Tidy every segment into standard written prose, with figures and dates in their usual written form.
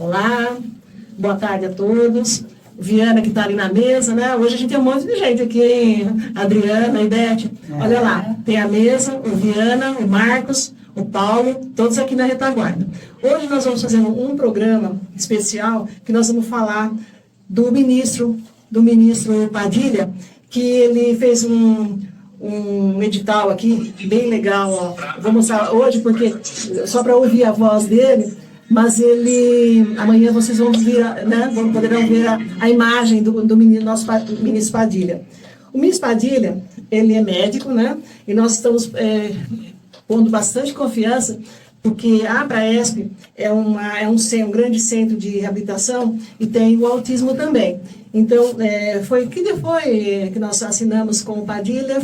Olá, boa tarde a todos. Viana que está ali na mesa, né? Hoje a gente tem um monte de gente aqui, hein? Adriana, Idete. Olha lá, tem a mesa, o Viana, o Marcos, o Paulo, todos aqui na retaguarda. Hoje nós vamos fazer um programa especial que nós vamos falar do ministro Padilha, que ele fez um edital aqui, bem legal, ó. Vou mostrar hoje, porque só para ouvir a voz dele, mas amanhã vocês vão ver, né, poderão ver a imagem do nosso ministro Padilha. O ministro Padilha, ele é médico, né, e nós estamos pondo bastante confiança, porque a Apraesp é um grande centro de reabilitação e tem o autismo também. Então, foi que nós assinamos com o Padilha,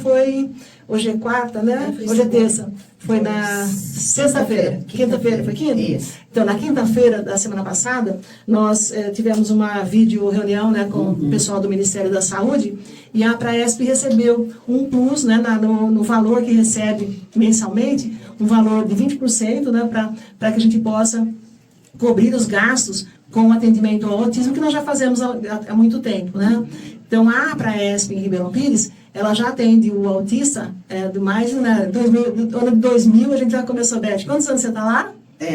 hoje é quarta, né? Hoje é terça. Foi na sexta-feira, quinta-feira, foi quinta? Isso. Então, na quinta-feira da semana passada, nós tivemos uma vídeo reunião, né, com o pessoal do Ministério da Saúde, e a Apraesp recebeu um plus, né, no valor que recebe mensalmente, um valor de 20%, né, para que a gente possa cobrir os gastos com o atendimento ao autismo, que nós já fazemos há muito tempo, né? Então, a Apraesp em Ribeirão Pires, ela já atende o autista do mais, né, do ano de 2000, a gente já começou, Beth. Quantos anos você está lá?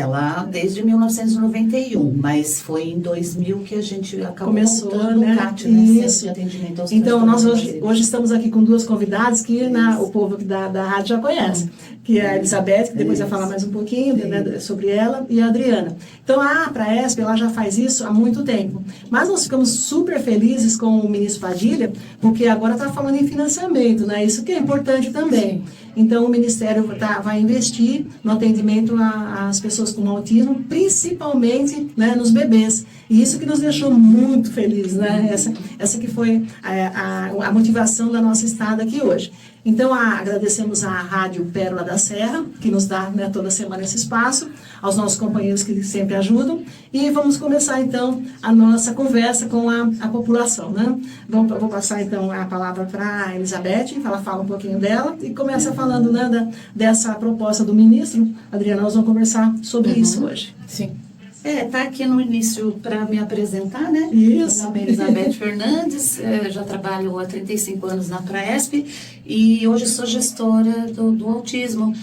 Lá desde 1991, mas foi em 2000 que a gente acabou começou, né? O CAT, né? Centro de atendimento aos Então, nós hoje estamos aqui com duas convidadas que o povo da rádio já conhece, que é a Elizabeth, que depois vai falar mais um pouquinho, né, sobre ela, e a Adriana. Então, a Apraesp, ela já faz isso há muito tempo. Mas nós ficamos super felizes com o ministro Padilha, porque agora está falando em financiamento, né? Isso que é importante também. Então, o Ministério vai investir no atendimento às pessoas com autismo, principalmente, né, nos bebês. E isso que nos deixou muito felizes, né? Essa que foi a motivação da nossa estada aqui hoje. Então, agradecemos à Rádio Pérola da Serra, que nos dá, né, toda semana esse espaço, aos nossos companheiros que sempre ajudam, e vamos começar, então, a nossa conversa com a população, né? Vou passar, então, a palavra para a Elizabeth, ela fala um pouquinho dela, e começa falando, né, dessa proposta do ministro. Adriana, nós vamos conversar sobre isso hoje. Sim. Tá aqui no início para me apresentar, né? Isso. Meu nome é Elizabeth Fernandes, já trabalho há 35 anos na Apraesp e hoje sou gestora do autismo.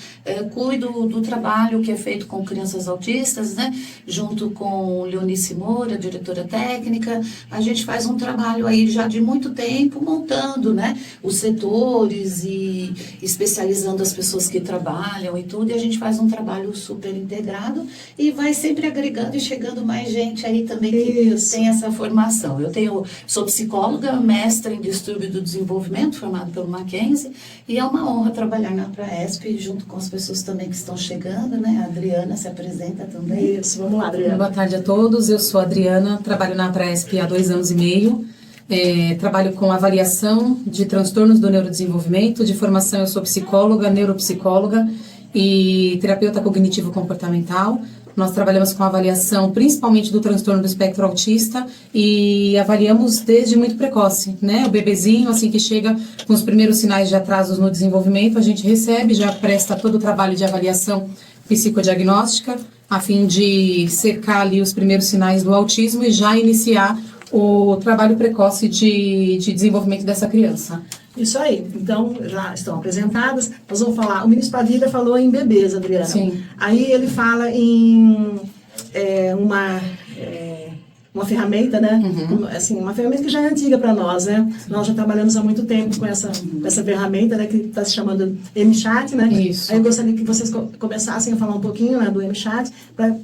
Cuido do trabalho que é feito com crianças autistas, né? Junto com Leonice Moura, diretora técnica. A gente faz um trabalho aí já de muito tempo montando, né, os setores e especializando as pessoas que trabalham e tudo. E a gente faz um trabalho super integrado e vai sempre agregando e chegando mais gente aí também que tem essa formação. Sou psicóloga, mestra em distúrbio do desenvolvimento, formada pelo Mackenzie, e é uma honra trabalhar na Apraesp junto com as pessoas também que estão chegando, né? A Adriana se apresenta também. Isso, vamos lá, Adriana. Boa tarde a todos, eu sou a Adriana, trabalho na Apraesp há 2 anos e meio, trabalho com avaliação de transtornos do neurodesenvolvimento, de formação eu sou psicóloga, neuropsicóloga e terapeuta cognitivo-comportamental. Nós trabalhamos com avaliação principalmente do transtorno do espectro autista e avaliamos desde muito precoce, né? O bebezinho, assim que chega com os primeiros sinais de atrasos no desenvolvimento, a gente recebe, já presta todo o trabalho de avaliação psicodiagnóstica, a fim de cercar ali os primeiros sinais do autismo e já iniciar o trabalho precoce de desenvolvimento dessa criança. Isso aí. Então, já estão apresentadas. Nós vamos falar. O ministro Padilha falou em bebês, Adriana. Sim. Aí ele fala em uma ferramenta, né? Assim, uma ferramenta que já é antiga para nós, né? Sim. Nós já trabalhamos há muito tempo com essa ferramenta, né? Que está se chamando MChat, né? Isso. Aí eu gostaria que vocês começassem a falar um pouquinho, né, do MChat, para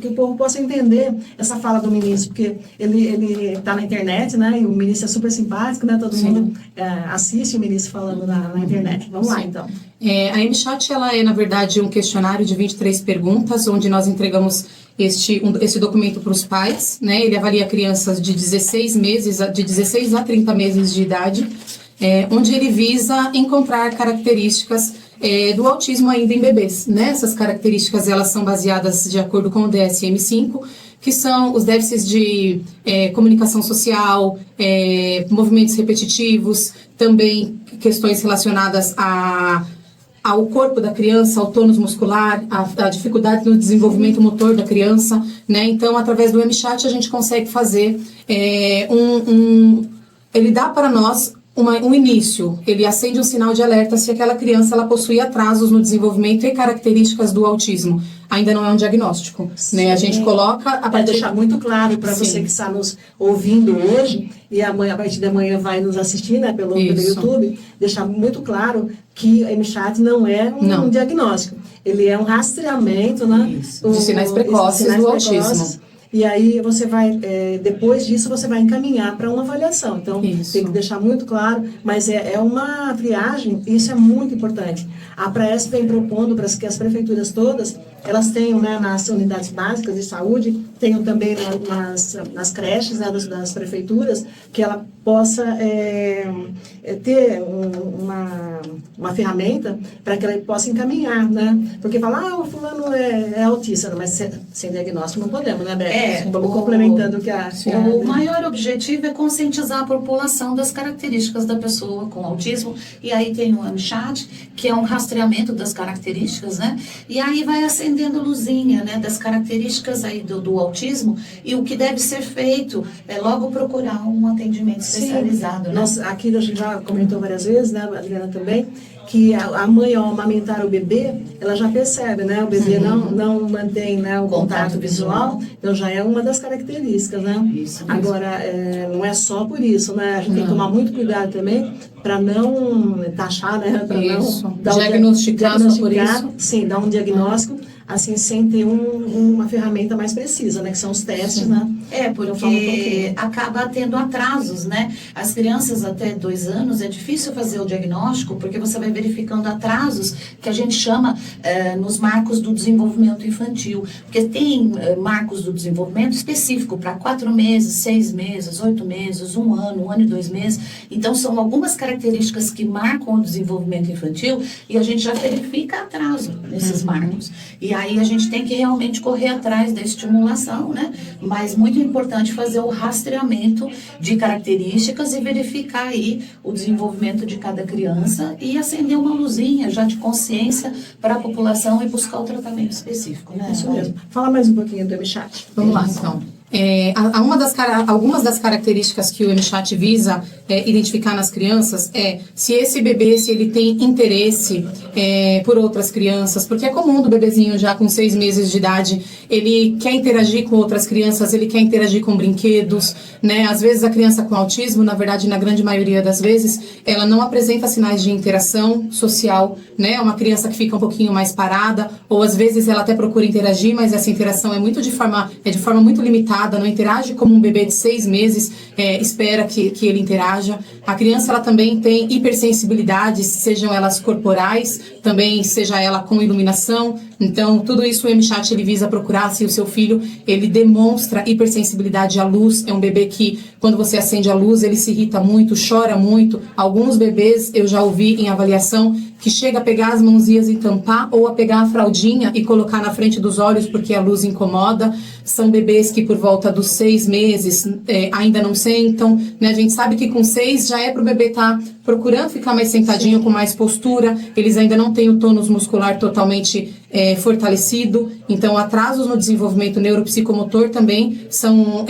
que o povo possa entender essa fala do ministro, porque ele está na internet, né? E o ministro é super simpático, né? Todo mundo assiste o ministro falando na internet. Vamos lá, então. A MChat, ela é, na verdade, um questionário de 23 perguntas, onde nós entregamos esse documento para os pais, né? Ele avalia crianças de 16 a 30 meses de idade, onde ele visa encontrar características do autismo ainda em bebês, né? Essas características, elas são baseadas de acordo com o DSM-5, que são os déficits de comunicação social, movimentos repetitivos, também questões relacionadas a ao corpo da criança, ao tônus muscular, a dificuldade no desenvolvimento motor da criança, né? Então, através do MChat, a gente consegue fazer ele dá para nós um início, ele acende um sinal de alerta se aquela criança ela possui atrasos no desenvolvimento e características do autismo. Ainda não é um diagnóstico, né? A gente coloca... Para deixar muito claro para você que está nos ouvindo hoje, e amanhã, a partir de amanhã vai nos assistir, né, pelo YouTube, deixar muito claro que o MChat não é um diagnóstico. Ele é um rastreamento, né? De sinais precoces do autismo. E aí você vai, depois disso, você vai encaminhar para uma avaliação. Então, tem que deixar muito claro, mas é uma triagem, e isso é muito importante. A Praesp vem propondo para que as prefeituras todas, elas tenham, né, nas unidades básicas de saúde, tenham também nas creches, né, das prefeituras, que ela possa ter uma ferramenta para que ela possa encaminhar, né? Porque falar, o fulano é autista, mas sem diagnóstico não podemos, né, Beca? Vamos complementando o que o maior objetivo é conscientizar a população das características da pessoa com autismo, e aí tem o MChat, que é um rastreamento das características, né? E aí vai acendendo luzinha, né, das características aí do autismo, e o que deve ser feito é logo procurar um atendimento especializado, né? Nós, aqui a gente já comentou várias vezes, né, a Adriana também, que a mãe, ao amamentar o bebê, ela já percebe, né? O bebê não mantém, né, o contato visual, então já é uma das características, né? Isso mesmo. Agora, não é só por isso, né? A gente tem que tomar muito cuidado também para não taxar, né? Para não diagnosticar só por isso. Sim, dar um diagnóstico, assim, sem ter uma ferramenta mais precisa, né? Que são os testes, né? Porque acaba tendo atrasos, né? As crianças até 2 anos, é difícil fazer o diagnóstico, porque você vai verificando atrasos que a gente chama nos marcos do desenvolvimento infantil. Porque tem marcos do desenvolvimento específico para 4 meses, 6 meses, 8 meses, 1 ano, 1 ano e 2 meses. Então, são algumas características que marcam o desenvolvimento infantil e a gente já verifica atraso nesses marcos. E aí a gente tem que realmente correr atrás da estimulação, né? Mas muito importante fazer o rastreamento de características e verificar aí o desenvolvimento de cada criança e acender uma luzinha já de consciência para a população e buscar o tratamento específico, né? Isso mesmo. Fala mais um pouquinho do MChat. Vamos lá, então. Algumas das características que o MChat visa identificar nas crianças se esse bebê, se ele tem interesse por outras crianças, porque é comum do bebezinho já com 6 meses de idade, ele quer interagir com outras crianças, ele quer interagir com brinquedos, né? Às vezes a criança com autismo, na verdade, na grande maioria das vezes, ela não apresenta sinais de interação social, né? É uma criança que fica um pouquinho mais parada, ou às vezes ela até procura interagir, mas essa interação é de forma muito limitada, não interage como um bebê de 6 meses espera que ele interaja. A criança ela também tem hipersensibilidades, sejam elas corporais, também seja ela com iluminação. Então, tudo isso o MChat ele visa procurar se o seu filho ele demonstra hipersensibilidade à luz. É um bebê que, quando você acende a luz, ele se irrita muito, chora muito. Alguns bebês, eu já ouvi em avaliação, que chega a pegar as mãozinhas e tampar, ou a pegar a fraldinha e colocar na frente dos olhos porque a luz incomoda. São bebês que por volta dos 6 meses ainda não sentam, né? A gente sabe que com 6 já é para o bebê estar procurando ficar mais sentadinho, com mais postura. Eles ainda não têm o tônus muscular totalmente fortalecido. Então, atrasos no desenvolvimento neuropsicomotor também são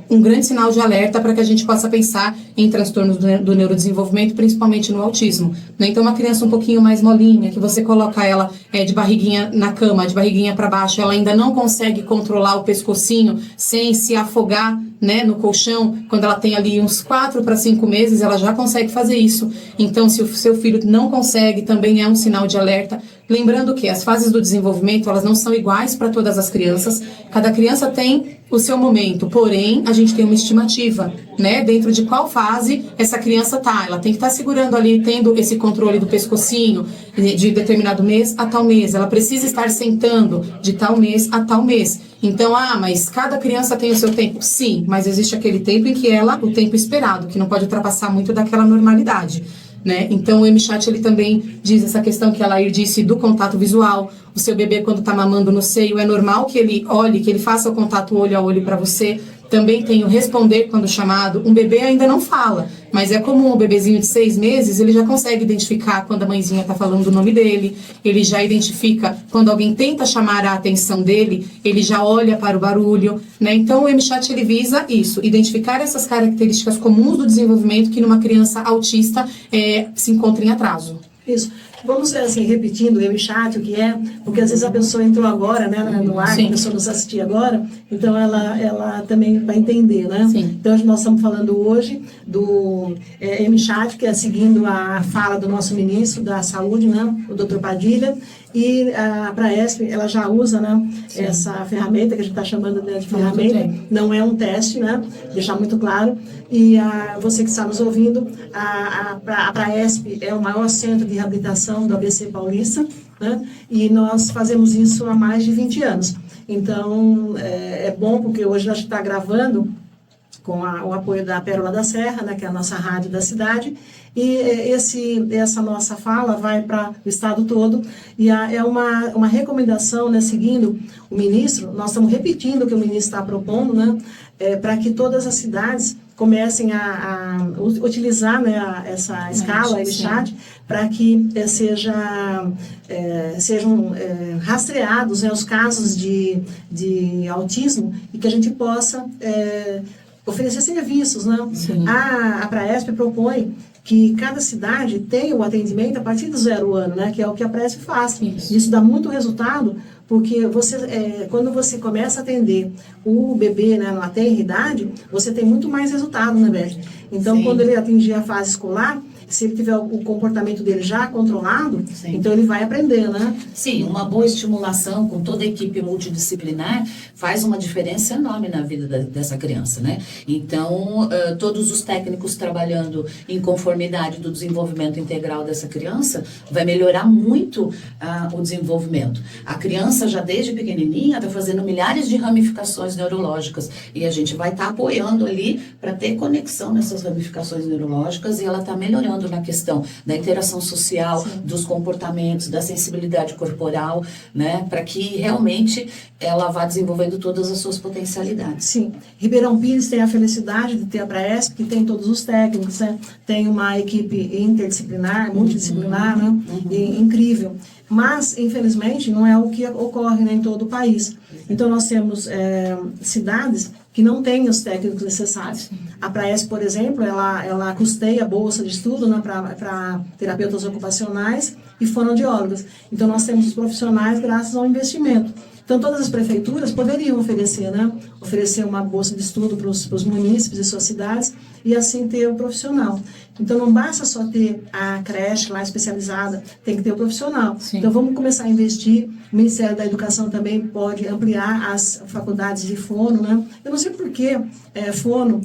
um grande sinal de alerta para que a gente possa pensar em transtornos do neurodesenvolvimento, principalmente no autismo, né? Então, uma criança um pouquinho mais molinha, que você coloca ela de barriguinha na cama, de barriguinha para baixo, ela ainda não consegue controlar o pescocinho sem se afogar, né, no colchão. Quando ela tem ali uns 4 para 5 meses, ela já consegue fazer isso. Então, se o seu filho não consegue, também é um sinal de alerta. Lembrando que as fases do desenvolvimento, elas não são iguais para todas as crianças. Cada criança tem o seu momento, porém, a gente tem uma estimativa, né? Dentro de qual fase essa criança tá. Ela tem que estar segurando ali, tendo esse controle do pescocinho de determinado mês a tal mês. Ela precisa estar sentando de tal mês a tal mês. Então, mas cada criança tem o seu tempo? Sim, mas existe aquele tempo em que o tempo esperado, que não pode ultrapassar muito daquela normalidade, né? Então, o MChat ele também diz essa questão que a Lair disse do contato visual. O seu bebê, quando está mamando no seio, é normal que ele olhe, que ele faça o contato olho a olho para você, Também tem o responder quando chamado. Um bebê ainda não fala, mas é comum, o bebezinho de 6 meses, ele já consegue identificar quando a mãezinha está falando o nome dele, ele já identifica quando alguém tenta chamar a atenção dele, ele já olha para o barulho, né? Então o MChat ele visa isso, identificar essas características comuns do desenvolvimento que numa criança autista se encontra em atraso. Isso. Vamos, assim, repetindo o MChat, o que é, porque às vezes a pessoa entrou agora, né, no ar, a pessoa nos assistir agora, então ela também vai entender, né? Sim. Então nós estamos falando hoje do MChat, que é seguindo a fala do nosso ministro da Saúde, né, o Dr. Padilha, e a Praesp, ela já usa, né, essa ferramenta, que a gente está chamando de ferramenta, não é um teste, né, deixar muito claro, e você que está nos ouvindo, a Praesp é o maior centro de reabilitação do ABC Paulista, né, e nós fazemos isso há mais de 20 anos. Então, é bom porque hoje a gente está gravando com o apoio da Pérola da Serra, né, que é a nossa rádio da cidade, e essa nossa fala vai para o estado todo, e é uma recomendação, né, seguindo o ministro, nós estamos repetindo o que o ministro está propondo, né, para que todas as cidades comecem a utilizar, né, essa escala, MChat, para que sejam rastreados, né, os casos de autismo e que a gente possa oferecer serviços, né? A Praesp propõe que cada cidade tenha o atendimento a partir do 0 ano, né? Que é o que a Praesp faz. Isso dá muito resultado, porque quando você começa a atender o bebê, né, na tenra idade, você tem muito mais resultado, né, Beth? Então, quando ele atingir a fase escolar, se ele tiver o comportamento dele já controlado, então ele vai aprender, né? Sim, uma boa estimulação com toda a equipe multidisciplinar faz uma diferença enorme na vida dessa criança, né? Então, todos os técnicos trabalhando em conformidade do desenvolvimento integral dessa criança vai melhorar muito o desenvolvimento. A criança já desde pequenininha está fazendo milhares de ramificações neurológicas e a gente vai estar apoiando ali para ter conexão nessas ramificações neurológicas e ela está melhorando na questão da interação social, dos comportamentos, da sensibilidade corporal, né, para que realmente ela vá desenvolvendo todas as suas potencialidades. Sim. Ribeirão Pires tem a felicidade de ter a Praesp, que tem todos os técnicos, né? Tem uma equipe interdisciplinar, multidisciplinar, né? E incrível. Mas, infelizmente, não é o que ocorre, né, em todo o país. Então, nós temos cidades que não têm os técnicos necessários. A Praesp, por exemplo, ela custeia a bolsa de estudo, né, para terapeutas ocupacionais e fonoaudiólogos. Então, nós temos os profissionais graças ao investimento. Então, todas as prefeituras poderiam oferecer, né, oferecer uma bolsa de estudo para os munícipes e suas cidades e assim ter o profissional. Então, não basta só ter a creche lá especializada, tem que ter o profissional. Então, vamos começar a investir. O Ministério da Educação também pode ampliar as faculdades de fono, né? Eu não sei por que foram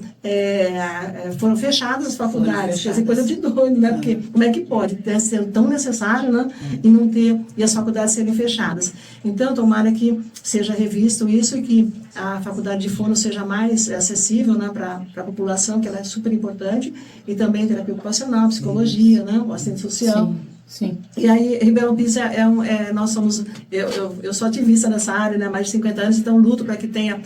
fechadas as faculdades, quer dizer, coisa de doido, né? Porque como é que pode ser tão necessário, né? E não ter, e as faculdades serem fechadas. Então, tomara que seja revisto isso e que a faculdade de fono seja mais acessível, né, para a população, que ela é super importante, e também terapia ocupacional, psicologia, né, o assistente social. Sim. E aí, Ribeirão Pires, nós somos, eu sou ativista nessa área, né, há mais de 50 anos, então luto para que tenha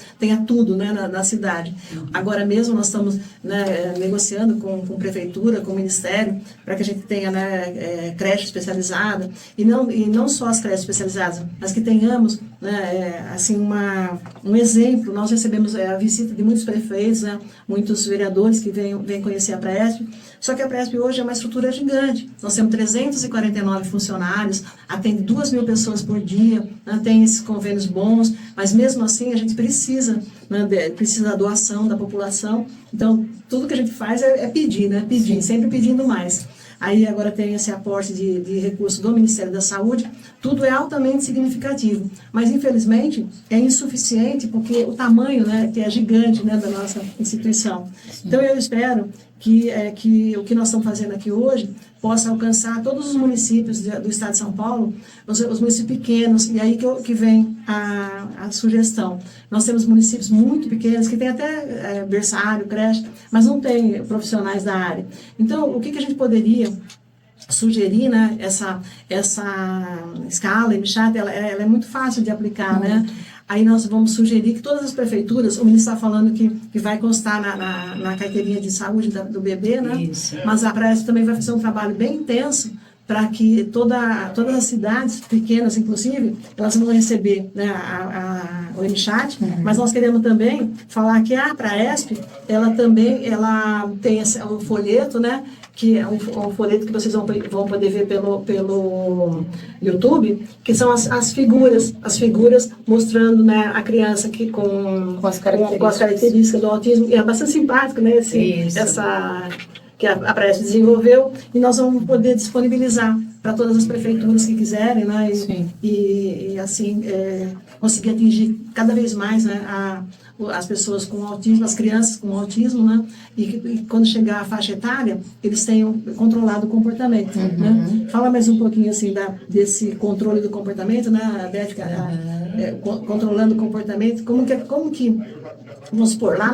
tudo, né, na cidade. Agora mesmo nós estamos, né, negociando com prefeitura, com o ministério, para que a gente tenha, né, creche especializada, e não só as creches especializadas, mas que tenhamos, né, assim, um exemplo. Nós recebemos a visita de muitos prefeitos, né, muitos vereadores que vêm conhecer a Praesp, só que a Praesp hoje é uma estrutura gigante. Nós temos 349 funcionários, atende 2.000 pessoas por dia, né, tem esses convênios bons, mas mesmo assim a gente precisa, né, precisa da doação da população. Então, tudo que a gente faz é pedir, né, pedir, sempre pedindo mais. Aí agora tem esse aporte de recursos do Ministério da Saúde, tudo é altamente significativo, mas infelizmente é insuficiente porque o tamanho, né, que é gigante, né, da nossa instituição. Então eu espero que o que nós estamos fazendo aqui hoje possa alcançar todos os municípios do estado de São Paulo, os municípios pequenos, e aí que vem a sugestão. Nós temos municípios muito pequenos, que tem até berçário, creche, mas não tem profissionais da área. Então, o que a gente poderia sugerir, né, essa escala MChat, ela é muito fácil de aplicar, né? aí nós vamos sugerir que todas as prefeituras, o ministro está falando que vai constar na carteirinha de saúde do bebê, né? Isso. Mas a Praesp também vai fazer um trabalho bem intenso para que todas as cidades, pequenas inclusive, elas vão receber, né, o MChat, mas nós queremos também falar que a Praesp, ela tem um folheto, né, que é um folheto que vocês vão poder ver pelo YouTube, que são as figuras mostrando, né, a criança que com as características do autismo, e é bastante simpático, né, que a Praesp desenvolveu, e nós vamos poder disponibilizar para todas as prefeituras que quiserem, né, e assim conseguir atingir cada vez mais, né, as pessoas com autismo, as crianças com autismo, né, e quando chegar a faixa etária, eles tenham controlado o comportamento, né. Fala mais um pouquinho, assim, desse controle do comportamento, né, Beth, controlando o comportamento, como que vamos supor, lá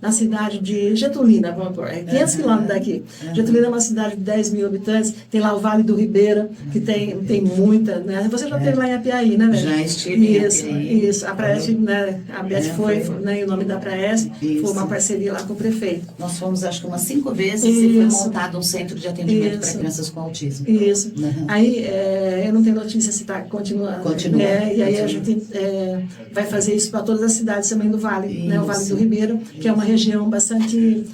na cidade de Getulina, vamos supor, 500 quilômetros daqui. Getulina é uma cidade de 10 mil habitantes, tem lá o Vale do Ribeira, que tem muita, né? Você já esteve lá em Apiaí, né, Beth? Já estive em Apiaí. Isso, a Praesp, né, a Beth foi, né, e o nome da Praesp, foi uma parceria lá com o prefeito. Nós fomos, acho que umas 5 vezes, e foi montado um centro de atendimento para crianças com autismo. Isso. Aí, eu não tenho notícia se está continuando. Continua. E aí a gente vai fazer isso para todas as cidades também do Vale, né, o Vale do Ribeira, que é uma região bastante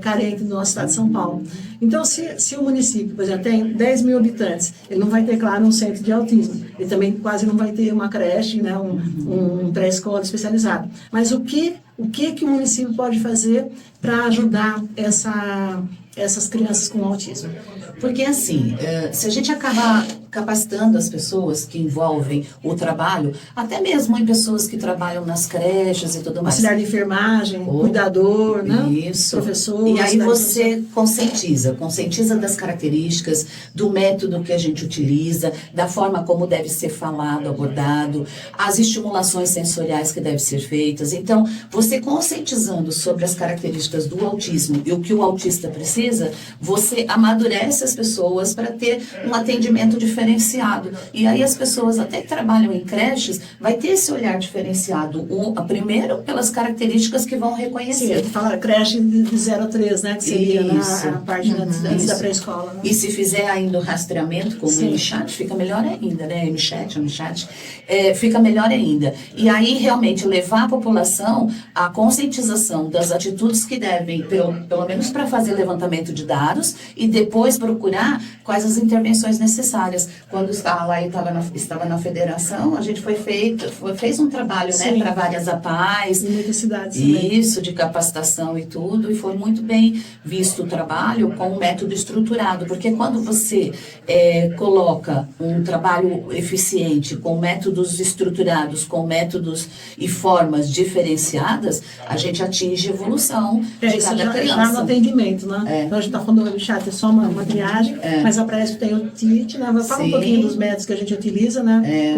carente do nosso estado de São Paulo. Então, se o município, por exemplo, tem 10 mil habitantes, ele não vai ter, claro, um centro de autismo, ele também quase não vai ter uma creche, né, um pré-escola especializado. Mas o que o município pode fazer para ajudar essas crianças com autismo? Porque, assim, se a gente acabar capacitando as pessoas que envolvem o trabalho, até mesmo em pessoas que trabalham nas creches e tudo mais. Auxiliar de enfermagem, cuidador, né? Isso. Professor. E aí você conscientiza das características, do método que a gente utiliza, da forma como deve ser falado, abordado, as estimulações sensoriais que devem ser feitas. Então, você conscientizando sobre as características do autismo e o que o autista precisa, você amadurece as pessoas para ter um atendimento diferenciado. E aí as pessoas até que trabalham em creches vai ter esse olhar diferenciado. Primeiro pelas características que vão reconhecer. Sim, fala creche de 0 a 3, né? Que seria a parte antes da pré-escola. Né? E se fizer ainda o rastreamento com o MChat, fica melhor ainda, né? MChat, fica melhor ainda. E aí realmente levar a população à conscientização das atitudes que devem, pelo menos para fazer levantamento de dados, e depois procurar quais as intervenções necessárias. Quando estava na federação, a gente fez um trabalho, né, para várias APAES. Em muitas cidades também. Isso, de capacitação e tudo, e foi muito bem visto o trabalho com um método estruturado, porque quando você coloca um trabalho eficiente, com métodos estruturados, com métodos e formas diferenciadas, a gente atinge evolução de cada criança. Já no atendimento, né? Então a gente está falando do chat, é só uma triagem, mas a Praesp tem o TIT, né? Fala um pouquinho dos métodos que a gente utiliza, né?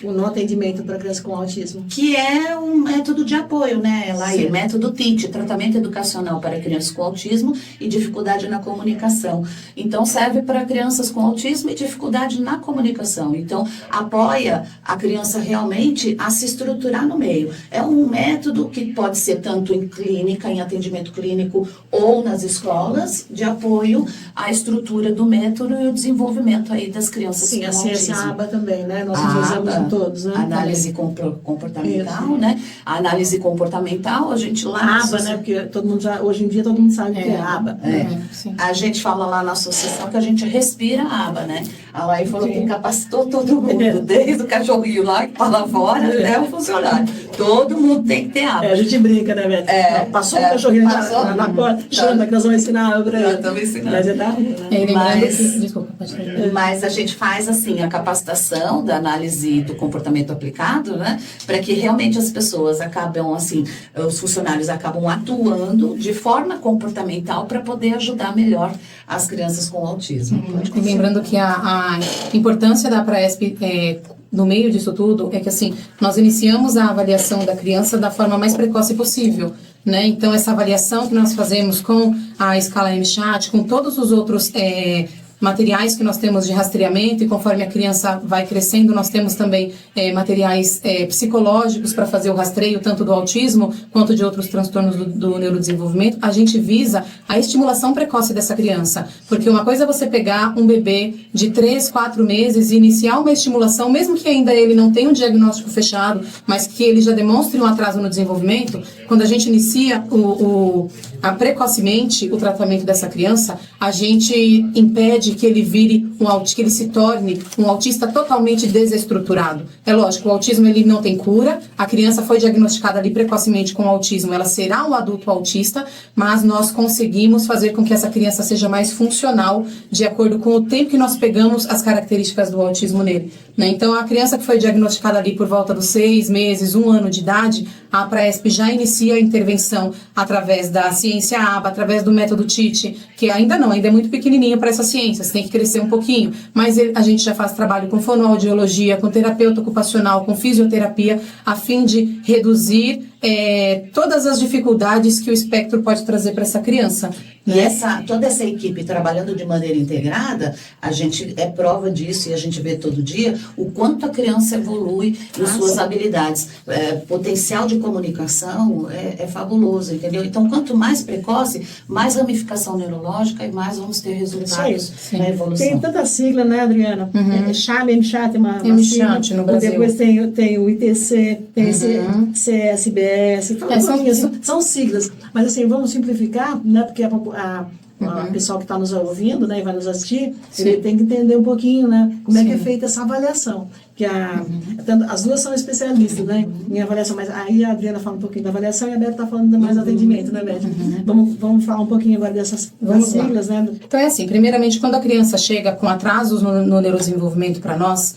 No atendimento para criança com autismo. Que é um método de apoio, né, Laí? Método TIT, Tratamento Educacional para Crianças com Autismo e Dificuldade na Comunicação. Então, serve para crianças com autismo e dificuldade na comunicação. Então, apoia a criança realmente a se estruturar no meio. É um método que pode ser tanto em clínica, em atendimento clínico, ou nas escolas, de apoio à estrutura do método e o desenvolvimento aí das crianças com autismo. Sim, a ciência ABA também, né? Nós utilizamos todos, né? Análise comportamental, né? A análise comportamental, a gente lá... ABA, né? Porque hoje em dia todo mundo sabe o que é ABA. A gente fala lá na associação que a gente respira ABA, né? A Laí falou que capacitou todo mundo, desde o cachorrinho lá que fala fora até o funcionário. Todo mundo tem que ter ABA. A gente brinca, né, Beto? Passou o cachorrinho na porta, chama que nós vamos ensinar ABA para ele. Estamos ensinando. Mas é da Desculpa, pode terminar. Mas a gente faz, assim, a capacitação da análise do comportamento aplicado, né? Para que realmente as pessoas acabam, assim, os funcionários acabam atuando de forma comportamental para poder ajudar melhor as crianças com autismo. E lembrando que a importância da Praesp no meio disso tudo é que, assim, nós iniciamos a avaliação da criança da forma mais precoce possível, né? Então, essa avaliação que nós fazemos com a escala MChat, com todos os outros materiais que nós temos de rastreamento, e conforme a criança vai crescendo, nós temos também materiais psicológicos para fazer o rastreio, tanto do autismo quanto de outros transtornos do neurodesenvolvimento. A gente visa a estimulação precoce dessa criança, porque uma coisa é você pegar um bebê de 3, 4 meses e iniciar uma estimulação, mesmo que ainda ele não tenha um diagnóstico fechado, mas que ele já demonstre um atraso no desenvolvimento. Quando a gente inicia precocemente o tratamento dessa criança, a gente impede que ele que ele se torne um autista totalmente desestruturado. É lógico, o autismo ele não tem cura, a criança foi diagnosticada ali precocemente com autismo, ela será um adulto autista, mas nós conseguimos fazer com que essa criança seja mais funcional de acordo com o tempo que nós pegamos as características do autismo nele, né? Então, a criança que foi diagnosticada ali por volta dos 6 meses, 1 ano de idade, a Praesp já inicia a intervenção através da ciência ABA, através do método TIT, que ainda é muito pequenininho para essas ciências, tem que crescer um pouquinho, mas a gente já faz trabalho com fonoaudiologia, com terapeuta ocupacional, com fisioterapia, a fim de reduzir todas as dificuldades que o espectro pode trazer para essa criança. E toda essa equipe trabalhando de maneira integrada, a gente é prova disso e a gente vê todo dia o quanto a criança evolui em suas habilidades. Potencial de comunicação é fabuloso, entendeu? Então, quanto mais precoce, mais ramificação neurológica e mais vamos ter resultados na evolução. Tem tanta sigla, né, Adriana? MCHAT tem uma MCHAT sigla. no Brasil. Depois tem o ITC, tem CSBS, são siglas. Mas assim, vamos simplificar, né, porque o pessoal que está nos ouvindo, né, e vai nos assistir, ele tem que entender um pouquinho, né, como é que é feita essa avaliação. Que as duas são especialistas, né, em avaliação, mas aí a Adriana fala um pouquinho da avaliação e a Beth está falando mais do atendimento, né, Beth? Vamos falar um pouquinho agora dessas siglas, né? Então é assim, primeiramente, quando a criança chega com atrasos no neurodesenvolvimento para nós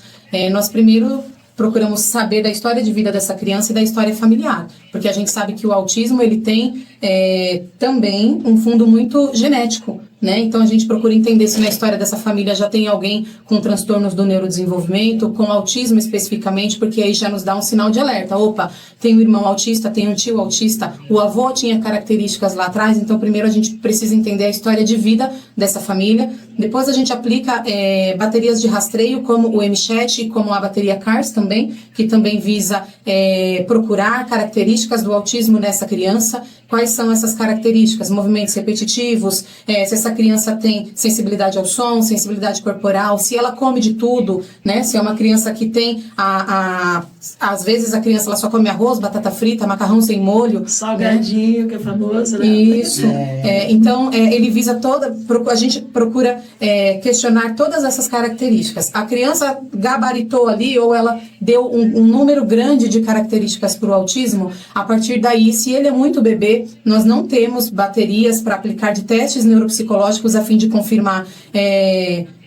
primeiro procuramos saber da história de vida dessa criança e da história familiar, porque a gente sabe que o autismo ele tem também um fundo muito genético, né? Então a gente procura entender se na história dessa família já tem alguém com transtornos do neurodesenvolvimento, com autismo especificamente, porque aí já nos dá um sinal de alerta. Opa, tem um irmão autista, tem um tio autista, o avô tinha características lá atrás, então primeiro a gente precisa entender a história de vida dessa família. Depois a gente aplica baterias de rastreio, como o MCHAT e como a bateria CARS também, que também visa procurar características do autismo nessa criança. Quais são essas características? Movimentos repetitivos, se essa criança tem sensibilidade ao som, sensibilidade corporal, se ela come de tudo, né? Se é uma criança que tem, às vezes a criança ela só come arroz, batata frita, macarrão sem molho. Salgadinho, né? Que é famoso, né? Isso. Então, ele visa a gente procura questionar todas essas características. A criança gabaritou ali, ou ela deu um número grande de características para o autismo, a partir daí, se ele é muito bebê, nós não temos baterias para aplicar de testes neuropsicológicos a fim de confirmar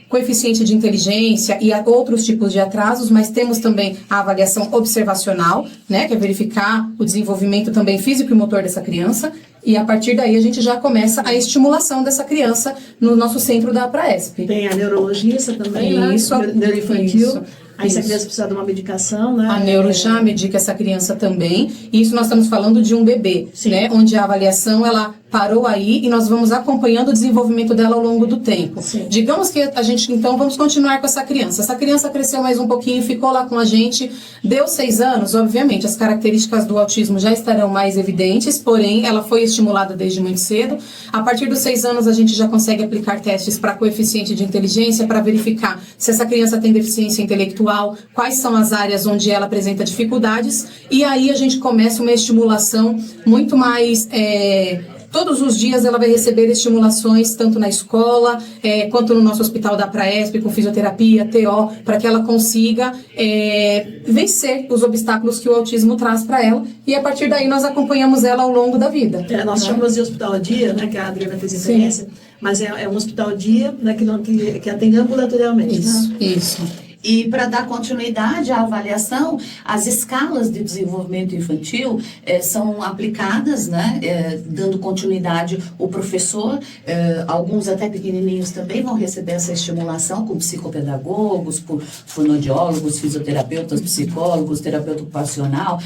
coeficiente de inteligência e outros tipos de atrasos, mas temos também a avaliação observacional, né, que é verificar o desenvolvimento também físico e motor dessa criança, e a partir daí a gente já começa a estimulação dessa criança no nosso centro da Praesp. Tem a neurologista também, isso, né? Neuroinfantil. Isso. Aí se a criança precisa de uma medicação, né? A neuro já medica essa criança também. Isso nós estamos falando de um bebê, né? Onde a avaliação, ela parou aí e nós vamos acompanhando o desenvolvimento dela ao longo do tempo. Sim. Digamos que a gente, então, vamos continuar com essa criança. Essa criança cresceu mais um pouquinho, ficou lá com a gente, deu 6 anos, obviamente, as características do autismo já estarão mais evidentes, porém, ela foi estimulada desde muito cedo. A partir dos 6 anos, a gente já consegue aplicar testes para coeficiente de inteligência, para verificar se essa criança tem deficiência intelectual, quais são as áreas onde ela apresenta dificuldades, e aí a gente começa uma estimulação muito mais... Todos os dias ela vai receber estimulações, tanto na escola, quanto no nosso hospital da Praesp, com fisioterapia, TO, para que ela consiga vencer os obstáculos que o autismo traz para ela, e a partir daí nós acompanhamos ela ao longo da vida. Nós chamamos de hospital-dia, né, que a Adriana fez referência, mas é um hospital-dia, né, que atende ambulatorialmente. Isso, né? isso. E para dar continuidade à avaliação, as escalas de desenvolvimento infantil são aplicadas, né, dando continuidade o professor, alguns até pequenininhos também vão receber essa estimulação com psicopedagogos, por fonoaudiólogos, fisioterapeutas, psicólogos, terapeuta ocupacional.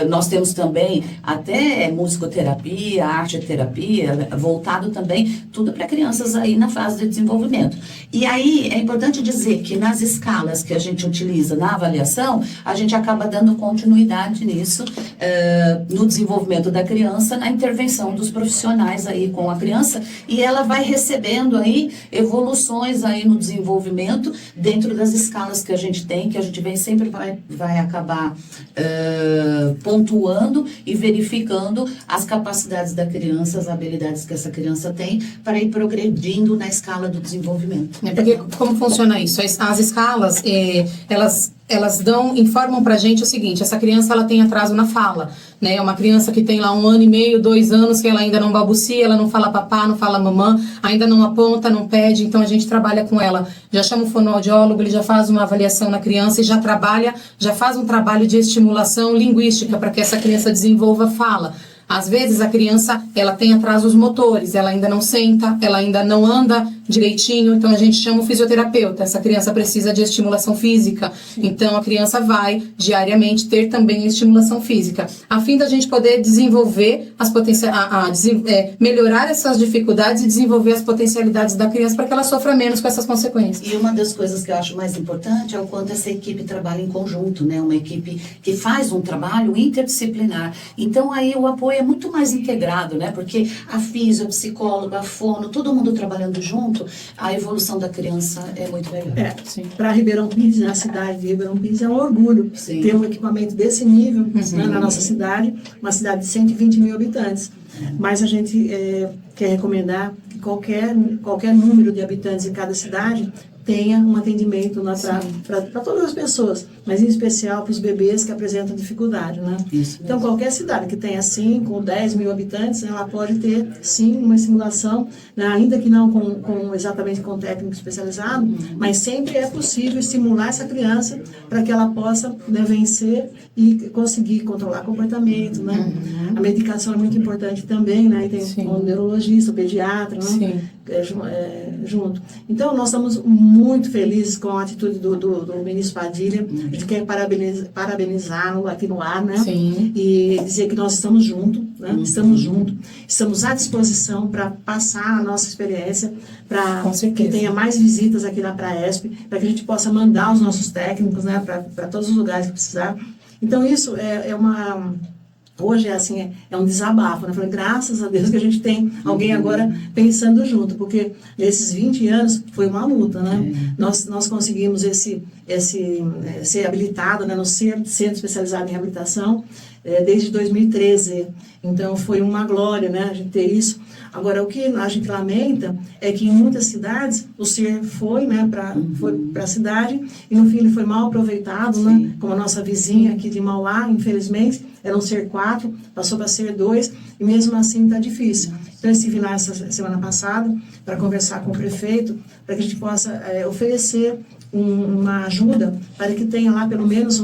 Nós temos também até musicoterapia, arte-terapia, voltado também tudo para crianças aí na fase de desenvolvimento. E aí é importante dizer que nas escalas que a gente utiliza na avaliação, a gente acaba dando continuidade nisso, no desenvolvimento da criança, na intervenção dos profissionais aí com a criança, e ela vai recebendo aí evoluções aí no desenvolvimento dentro das escalas que a gente tem, que a gente vem sempre vai acabar pontuando e verificando as capacidades da criança, as habilidades que essa criança tem, para ir progredindo na escala do desenvolvimento. Porque como funciona isso? As escalas, elas informam pra gente o seguinte: essa criança ela tem atraso na fala, né? Uma criança que tem lá 1 ano e meio, 2 anos, que ela ainda não balbucia, ela não fala papá, não fala mamã, ainda não aponta, não pede, então a gente trabalha com ela, já chama o fonoaudiólogo, ele já faz uma avaliação na criança e já faz um trabalho de estimulação linguística para que essa criança desenvolva fala. Às vezes a criança, ela tem atrasos motores, ela ainda não senta, ela ainda não anda direitinho, então a gente chama o fisioterapeuta. Essa criança precisa de estimulação física, então a criança vai diariamente ter também a estimulação física, a fim da gente poder desenvolver melhorar essas dificuldades e desenvolver as potencialidades da criança para que ela sofra menos com essas consequências. E uma das coisas que eu acho mais importante é o quanto essa equipe trabalha em conjunto, né? Uma equipe que faz um trabalho interdisciplinar. Então aí o apoio é muito mais integrado, né? Porque a físio, a psicóloga, a fono, todo mundo trabalhando junto, a evolução da criança é muito melhor. Para Ribeirão Pires, na cidade de Ribeirão Pires, é um orgulho ter um equipamento desse nível né, na nossa cidade, uma cidade de 120 mil habitantes. Mas a gente quer recomendar que qualquer número de habitantes em cada cidade tenha um atendimento para todas as pessoas, mas em especial para os bebês que apresentam dificuldade, né? Então, qualquer cidade que tenha 5 ou 10 mil habitantes, ela pode ter, sim, uma estimulação, né? Ainda que não exatamente com técnico especializado, mas sempre é possível estimular essa criança para que ela possa, né, vencer e conseguir controlar o comportamento, né? A medicação é muito importante também, né? E tem um neurologista, um pediatra, né? Junto. Então, nós estamos muito felizes com a atitude do ministro Padilha. A gente quer parabenizá-lo aqui no ar, né? E dizer que nós estamos juntos, né? Estamos à disposição para passar a nossa experiência, para que tenha mais visitas aqui na Praesp, para que a gente possa mandar os nossos técnicos, né, para todos os lugares que precisar. Então, isso hoje é um desabafo, né? Falei, graças a Deus que a gente tem alguém agora pensando junto, porque nesses 20 anos foi uma luta, né? Nós conseguimos ser habilitado, né, no Centro Especializado em Reabilitação desde 2013, então foi uma glória, né, a gente ter isso. Agora, o que a gente lamenta é que em muitas cidades o SER foi, né, para a cidade e no fim ele foi mal aproveitado, né, como a nossa vizinha aqui de Mauá, infelizmente, era um SER 4, passou para SER 2 e mesmo assim está difícil. Então, eu estive lá essa semana passada para conversar com o prefeito, para que a gente possa oferecer uma ajuda para que tenha lá pelo menos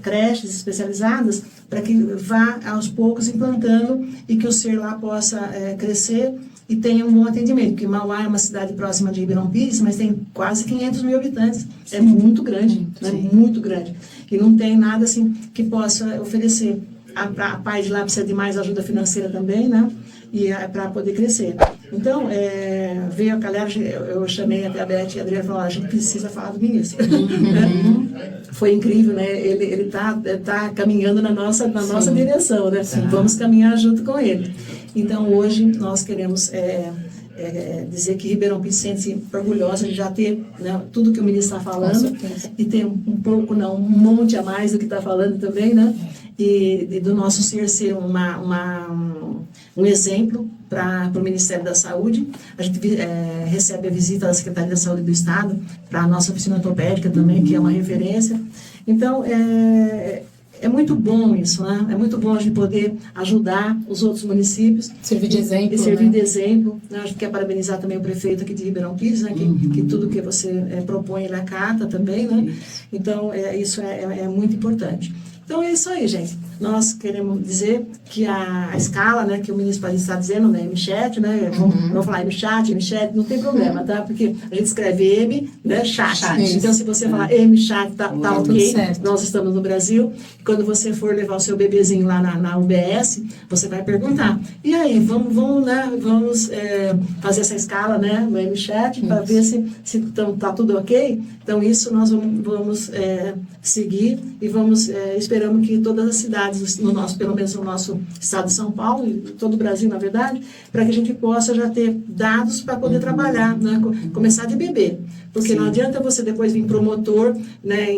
creches especializadas, para que vá aos poucos implantando e que o SER lá possa crescer e tenha um bom atendimento, porque Mauá é uma cidade próxima de Ribeirão Pires, mas tem quase 500 mil habitantes, é muito grande, muito grande, e não tem nada assim que possa oferecer. A PAI de lá precisa de mais ajuda financeira também, né, e para poder crescer. Então, veio a calhar, eu chamei até a Beth e a Adriana e falou, a gente precisa falar do ministro. Foi incrível, né? Ele tá caminhando na nossa direção, né? Vamos caminhar junto com ele. Então, hoje, nós queremos dizer que Ribeirão Pires se sente orgulhosa de já ter, né, tudo que o ministro está falando e ter um monte a mais do que está falando também, né? E do nosso ser um exemplo para o Ministério da Saúde. A gente recebe a visita da Secretaria da Saúde do Estado, para a nossa oficina ortopédica também, que é uma referência. Então, é muito bom isso, né? É muito bom a gente poder ajudar os outros municípios. Servir de exemplo. E servir né? de exemplo. A gente quer parabenizar também o prefeito aqui de Ribeirão Pires, né? Que tudo que você propõe ele acata também, né? Então, isso é muito importante. Então é isso aí, gente. Nós queremos dizer que a escala, né, que o ministro está dizendo, né, MChat, né, vamos falar MChat, não tem problema, tá? Porque a gente escreve M, né, chat. Então se você falar MChat, tá ok, nós estamos no Brasil. E quando você for levar o seu bebezinho lá na UBS, você vai perguntar. E aí, vamos fazer essa escala, né, no MChat, para ver se tá tudo ok. Então isso nós vamos seguir e esperamos que todas as cidades pelo menos no nosso estado de São Paulo e todo o Brasil, na verdade, para que a gente possa já ter dados para poder trabalhar, né? Começar de bebê. Porque não adianta você depois vir promotor, né,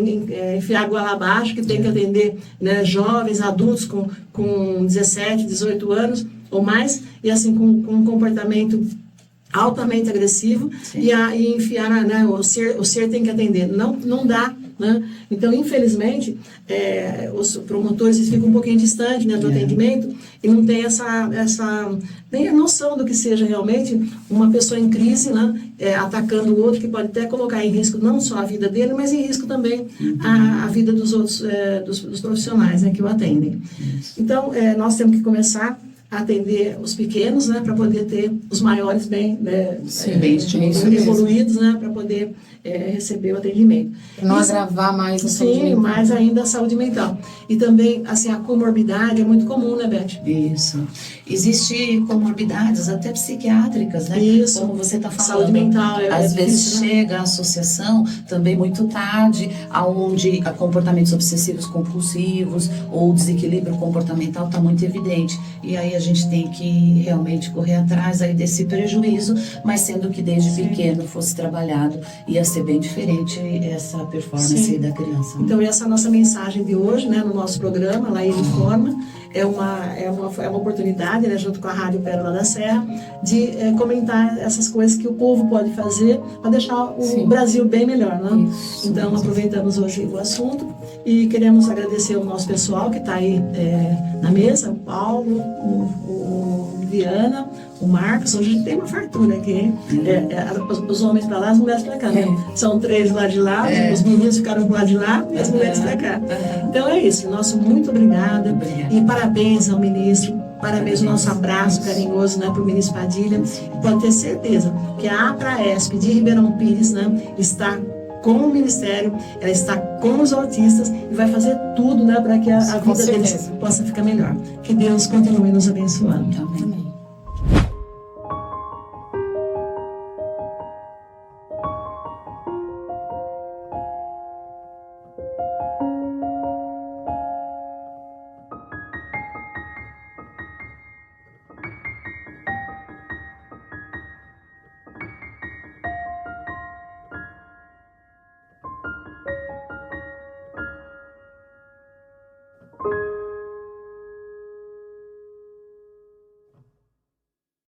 enfiar a goela abaixo, que tem que atender, né, jovens, adultos com 17, 18 anos ou mais, e assim com um comportamento altamente agressivo e enfiar, né, o ser tem que atender. Não dá. Né? Então, infelizmente, os promotores ficam um pouquinho distantes, né, do atendimento e não tem nem a noção do que seja realmente uma pessoa em crise, né, atacando o outro, que pode até colocar em risco não só a vida dele, mas em risco também a vida dos outros, dos profissionais, né, que o atendem. Então, nós temos que começar a atender os pequenos, né, para poder ter os maiores bem evoluídos, né, para poder receber o atendimento. Não agravar mais a saúde mental. Sim, mais ainda a saúde mental. E também, assim, a comorbidade é muito comum, né, Beth? Isso. Existem comorbidades até psiquiátricas, né? Isso. Como você está falando. Saúde mental Às vezes difícil, né? chega a associação também muito tarde, aonde comportamentos obsessivos compulsivos ou desequilíbrio comportamental está muito evidente. E aí a gente tem que realmente correr atrás aí desse prejuízo, mas sendo que desde pequeno fosse trabalhado, ia ser bem diferente essa performance da criança. Então, essa é a nossa mensagem de hoje, né, no nosso programa, lá em Informa, é uma oportunidade, né, junto com a Rádio Pérola da Serra, de comentar essas coisas que o povo pode fazer para deixar o Brasil bem melhor, né? Então, aproveitamos hoje o assunto e queremos agradecer ao nosso pessoal que está aí na mesa, o Paulo, o Viana, o Marcos. Hoje a gente tem uma fartura aqui, hein? Os homens para lá, as mulheres para cá, né? São 3 lá de lá, os meninos ficaram do lado de lá e as mulheres para cá. Então é isso, nosso muito obrigada e parabéns ao ministro, parabéns, o nosso abraço carinhoso, né, para o ministro Padilha. Pode ter certeza que a APRAESP de Ribeirão Pires, né, está com o Ministério, ela está com os autistas e vai fazer tudo, né, para que a vida deles possa ficar melhor. Que Deus continue nos abençoando. Amém.